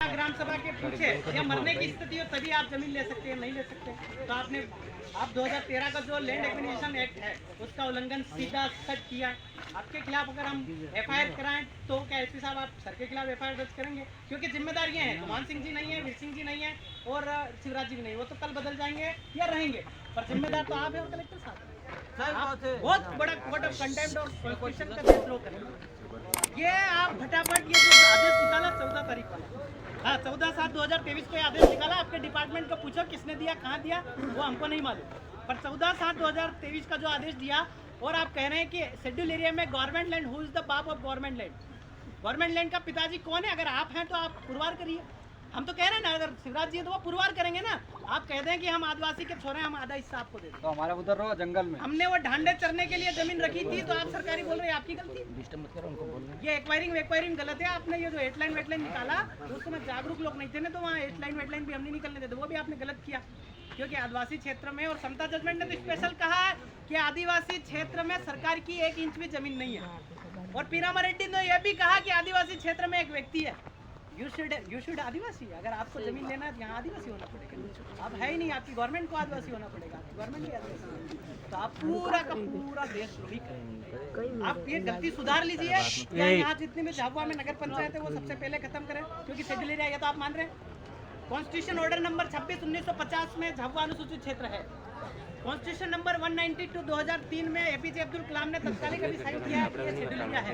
ग्राम सभा के पूछे या मरने की स्थिति हो तभी आप जमीन ले सकते हैं, नहीं ले सकते। तो आप 2013 का जो लैंड एक्विजिशन एक्ट है उसका उल्लंघन सीधा सच किया। आपके खिलाफ अगर हम एफआईआर कराएं तो क्या एसपी साहब आप सर के खिलाफ एफआईआर दर्ज करेंगे? क्योंकि जिम्मेदारियां हैं, कुमान सिंह जी नहीं है, वीर सिंह जी नहीं है और शिवराज जी भी नहीं, वो तो कल बदल जाएंगे या रहेंगे, पर जिम्मेदार तो आप है और कलेक्टर साहब। बहुत बड़ा कोर्ट ऑफ कंटेम्प्ट और कॉन्स्टिट्यूशन का केस लो करेंगे। ये आप फटाफट ये जो आदेश निकाला 14 तारीख वाला, हाँ 14/7/2023 को आदेश निकाला, आपके डिपार्टमेंट को पूछो किसने दिया, कहाँ दिया, वो हमको नहीं मालूम, पर 14/7/2023 का जो आदेश दिया और आप कह रहे हैं कि शेड्यूल एरिया में government land, who is the बाप of government land? Government land का पिताजी कौन है? अगर आप हैं तो आप पुरवार करिए। हम तो कह रहे हैं ना, अगर शिवराज जी है तो वो पुरवार करेंगे ना। आप कहते हैं कि हम आदिवासी के छोरे, हम आधा हिस्सा आपको दे दें, तो हमारा उधर रहो जंगल में। हमने वो ढांडे चरने के लिए जमीन रखी थी तो आप सरकारी बोल रहे हैं, आपकी गलती। डिस्टर्ब मत करो उनको, बोलने ये एक्वायरिंग गलत है। आपने ये जो हेडलाइन वेटलाइन निकाला उस समय जागरूक लोग नहीं थे ना, तो वहाँ हेडलाइन वेटलाइन भी हम नहीं निकलने देते, वो भी आपने गलत किया। क्योंकि आदिवासी क्षेत्र में, और समता जजमेंट ने तो स्पेशल कहा है कि आदिवासी क्षेत्र में सरकार की 1 इंच भी जमीन नहीं है। और पीरामा रेड्डी ने यह भी कहा कि आदिवासी क्षेत्र में एक व्यक्ति है, यू शुड आदिवासी। अगर आपको जमीन लेना है तो यहाँ आदिवासी होना पड़ेगा। अब है ही नहीं, आपकी गवर्नमेंट को आदिवासी होना पड़ेगा, गवर्नमेंट ही आदिवासी, तो आप पूरा का पूरा देश द्रोही करेंगे। आप ये गलती सुधार लीजिए, यहाँ जितनी भी झाबुआ में नगर पंचायत है वो सबसे पहले खत्म करें, क्योंकि शेड्यूल एरिया ये तो आप मान रहे हैं। कॉन्स्टिट्यूशन ऑर्डर नंबर 26/1950 में झाबुआ अनुसूचित क्षेत्र है। कॉन्स्टिट्यूशन नंबर 192 2003 में एपीजे अब्दुल कलाम ने तत्कालिक अभी साइन किया है कि ये शेड्यूल एरिया है।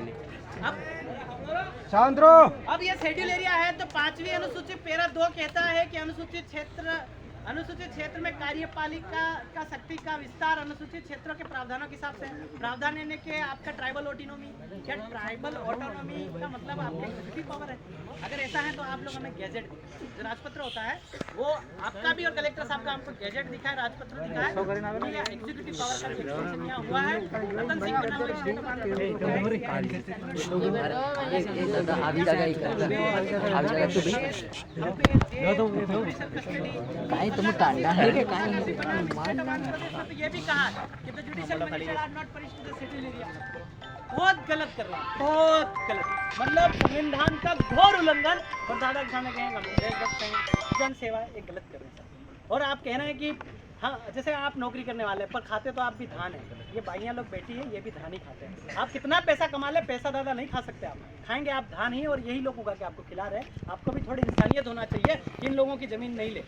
अब ये शेड्यूल एरिया है तो 5वीं अनुसूची पैरा 2 कहता है कि अनुसूचित क्षेत्र में कार्यपालिका का शक्ति का विस्तार अनुसूचित क्षेत्रों के प्रावधानों के हिसाब से। प्रावधान यानी कि आपका ट्राइबल ऑटोनॉमी, क्या ट्राइबल ऑटोनॉमी का मतलब आपके एग्जीक्यूटिव पावर है। अगर ऐसा है तो आप लोग हमें गैजेट, जो राजपत्र होता है वो आपका भी और कलेक्टर साहब का हमको गैजेट दिखा है, राजपत्र दिखा है, एग्जीक्यूटिव पावर का एक्सटेंशन यहाँ हुआ है। रतन सिंह बना हुआ तुम टांडा है कि तो ये भी कहा कि the judicial minister are not punished to the schedule area. बहुत गलत कर रहे हैं, बहुत गलत, मतलब संविधान का घोर उल्लंघन। और दादा किसान कहेंगे जन सेवा एक गलत कर रहे हैं सर। और आप कह रहे हैं कि हाँ, जैसे आप नौकरी करने वाले पर खाते तो आप भी धान है, ये भाइयाँ लोग बैठी है ये भी धान ही खाते हैं। आप कितना पैसा कमा ले, पैसा दादा नहीं खा सकते, आप खाएंगे आप धान ही, और यही लोग उगा के आपको खिला रहे हैं। आपको भी थोड़ी इंसानियत होना चाहिए, इन लोगों की जमीन नहीं ले।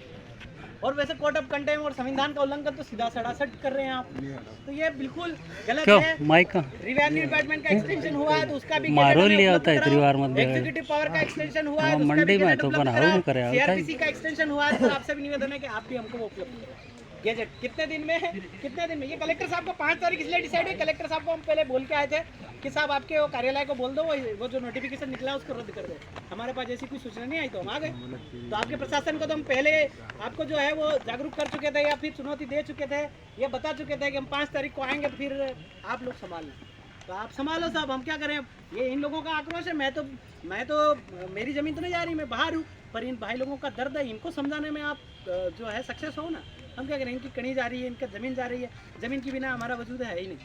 और वैसे कोर्ट ऑफ कंटेम्प्ट और संविधान का उल्लंघन तो सीधा सड़ासट कर रहे हैं आप, तो ये बिल्कुल गलत है। रिवेन्यू डिपार्टमेंट का एक्सटेंशन हुआ है तो उसका भी एग्जीक्यूटिव पावर का एक्सटेंशन हुआ है, मंडी में तो सीआरपीसी का एक्सटेंशन हुआ है। तो आपसे भी निवेदन है कि आप भी हमको वो उपलब्ध करें। गैजेट कितने दिन में ये कलेक्टर साहब को 5 तारीख इसलिए डिसाइड है। कलेक्टर साहब को हम पहले बोल के आए थे कि साहब आपके वो कार्यालय को बोल दो वो जो नोटिफिकेशन निकला उसको रद्द कर दो। हमारे पास ऐसी कोई सूचना नहीं आई तो हम आ गए। तो आपके प्रशासन को तो हम पहले आपको जो है वो जागरूक कर चुके थे, या फिर चुनौती दे चुके थे, ये बता चुके थे कि हम 5 तारीख को आएंगे, तो फिर आप लोग संभाल लें। तो आप संभालो साहब, हम क्या करें। ये इन लोगों का आक्रोश है, मैं तो मेरी ज़मीन तो नहीं जा रही, मैं बाहर हूँ, पर इन भाई लोगों का दर्द है, इनको समझाने में आप जो है सक्सेस हो ना। हम क्या करें, इनकी कणी जा रही है, इनका ज़मीन जा रही है, ज़मीन के बिना हमारा वजूद है ही नहीं,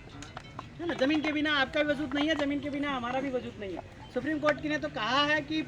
है ना। ज़मीन के बिना आपका भी वजूद नहीं है, ज़मीन के बिना हमारा भी वजूद नहीं है। सुप्रीम कोर्ट की ने तो कहा है कि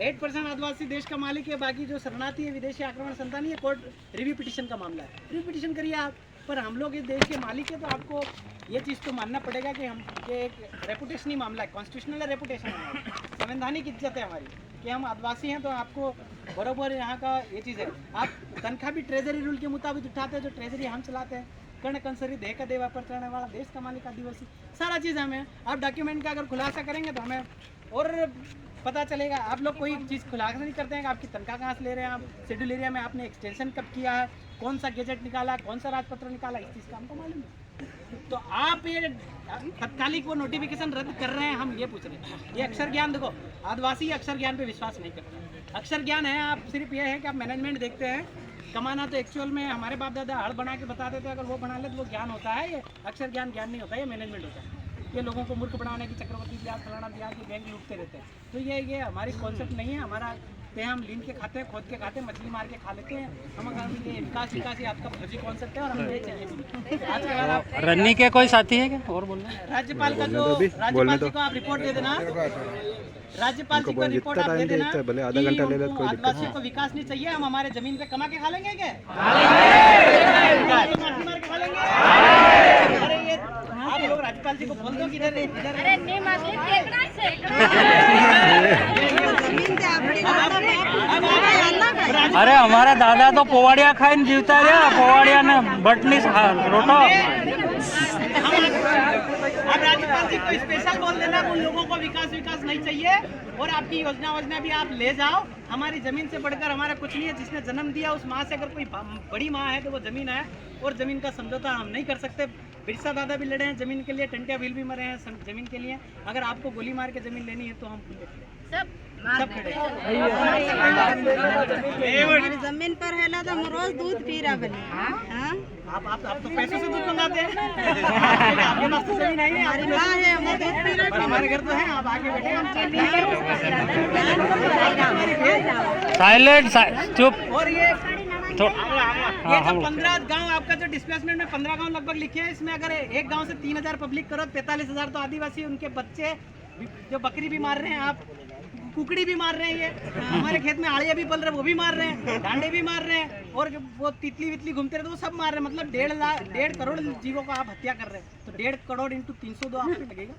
8% आदिवासी देश का मालिक है, बाकी जो शरणार्थी है, विदेशी आक्रमण संतानी है, कोर्ट रिव्यू पिटीशन का मामला है, रिव्यू पिटीशन करिए आप। पर हम लोग इस देश के मालिक है तो आपको ये चीज़ तो मानना पड़ेगा कि हम ये एक रेपुटेशनल मामला है, कॉन्स्टिट्यूशनल रेपुटेशन है, संवैधानिक इज्जत है हमारी कि हम आदिवासी हैं, तो आपको बराबर यहाँ का ये चीज़ है। आप तनख्वाह भी ट्रेजरी रूल के मुताबिक उठाते हैं, जो ट्रेजरी हम चलाते हैं। कर्ण कंसरी देह का देवा पर चढ़ने वाला देश का मालिक आदिवासी, सारा चीज़ हमें। आप डॉक्यूमेंट का अगर खुलासा करेंगे तो हमें और पता चलेगा। आप लोग कोई चीज़ खुलासा नहीं करते हैं कि आपकी तनख्वाह कहाँ से ले रहे हैं, आप शेड्यूल एरिया में आपने एक्सटेंशन कब किया है, कौन सा गैजेट निकाला, कौन सा राजपत्र निकाला, इस चीज़ का हमको मालूम है। तो आप ये तत्कालिक वो नोटिफिकेशन रद्द कर रहे हैं, हम ये पूछ रहे हैं। ये अक्षर ज्ञान, देखो आदिवासी अक्षर ज्ञान पे विश्वास नहीं करते। अक्षर ज्ञान है, आप सिर्फ ये है कि आप मैनेजमेंट देखते हैं, कमाना तो एक्चुअल में हमारे बाप दादा हड़ बना के बताते थे, अगर वो बना ले तो वो ज्ञान होता है। ये अक्षर ज्ञान नहीं होता है, ये मैनेजमेंट होता है। ये लोगों को मूर्ख बनाने की चक्रवर्ती ब्याज, फलाना ब्याज, ये बैंक लूटते रहते हैं। तो ये हमारी कॉन्सेप्ट नहीं है। हमारा हैं, हम लीन के खाते हैं, खोद के खाते हैं, मछली मार के खा लेते हैं। हम अगर विकास विकास ही आपका फर्जी कॉन्सेप्ट है और हमें ये चाहिए भी नहीं। आज के बाद आप रन्नी के कोई साथी है क्या और बोलना? राज्यपाल का जो राज्यपाल जी को आप रिपोर्ट दे देना, राज्यपाल जी को रिपोर्ट आप दे देना कि उनको आदिवासियों को विकास नहीं चाहिए, हम हमारे जमीन पे कमा के खा लेंगे क्या? मार के खा लेंगे? अरे ये आप लोग राज्यपाल जी को बोल दो कि इधर अरे हमारा दादा तो पोवाड़िया खाइन जीवता रहा, पोवाड़िया ने बटनी रोटो। आप राज्यपाल जी को स्पेशल बोल देना उन लोगों को विकास नहीं चाहिए और आपकी योजना भी आप ले जाओ। हमारी जमीन से बढ़कर हमारा कुछ नहीं है। जिसने जन्म दिया उस माँ से अगर कोई बड़ी माँ है तो वो जमीन है और जमीन का समझौता हम नहीं कर सकते। बिरसा दादा भी लड़े हैं जमीन के लिए, टंटिया भील भी मरे हैं जमीन के लिए। अगर आपको गोली मार के जमीन लेनी है तो हम सब खड़े हैं। हमारी जमीन पर है ना तो हम रोज दूध पी रहा बने। हाँ? आप तो पैसों से दूध मंगाते हैं। आपके पास तो जमीन है, हमारी माँ है, हम दूध पी रहे पर हमारे घर तो है। आप आगे बैठे साइलेंट चुप। और ये तो ये जो 15 गांव आपका जो डिस्प्लेसमेंट में 15 गांव लगभग लिखे हैं, इसमें अगर एक गांव से 3000 पब्लिक करो, 43,000 तो आदिवासी, उनके बच्चे जो बकरी भी मार रहे हैं, आप कुकड़ी भी मार रहे हैं। ये हमारे खेत में आड़िया भी पल रहे हैं, वो भी मार रहे हैं, डांडे भी मार रहे हैं और वो तितली वितली घूमते रहते वो सब मार रहे हैं। मतलब 1.5 करोड़ जीवों को आप हत्या कर रहे हैं। तो 1.5 करोड़ इंटू 302 आप पे लगेगा?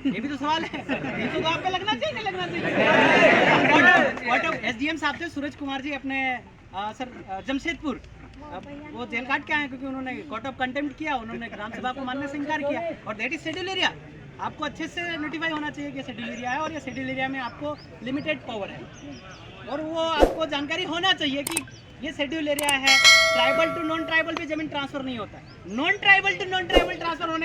ये भी तो सवाल है। 302 आप पे लगना चाहिए नहीं लगना चाहिए? SDM साहब थे सूरज कुमार जी अपने सर जमशेदपुर, वो जेल काट के आए क्योंकि उन्होंने कोर्ट ऑफ कंटेम्प्ट किया, उन्होंने ग्राम सभा को मानने से इनकार किया। और दैट इज शेड्यूल एरिया। आपको अच्छे से नोटिफाई होना चाहिए कि शेड्यूल एरिया है और ये शेड्यूल एरिया में आपको लिमिटेड पावर है और वो आपको जानकारी होना चाहिए कि ये शेड्यूल एरिया है। ट्राइबल टू नॉन ट्राइबल भी जमीन ट्रांसफर नहीं होता है। Non tribal to non tribal transfer होने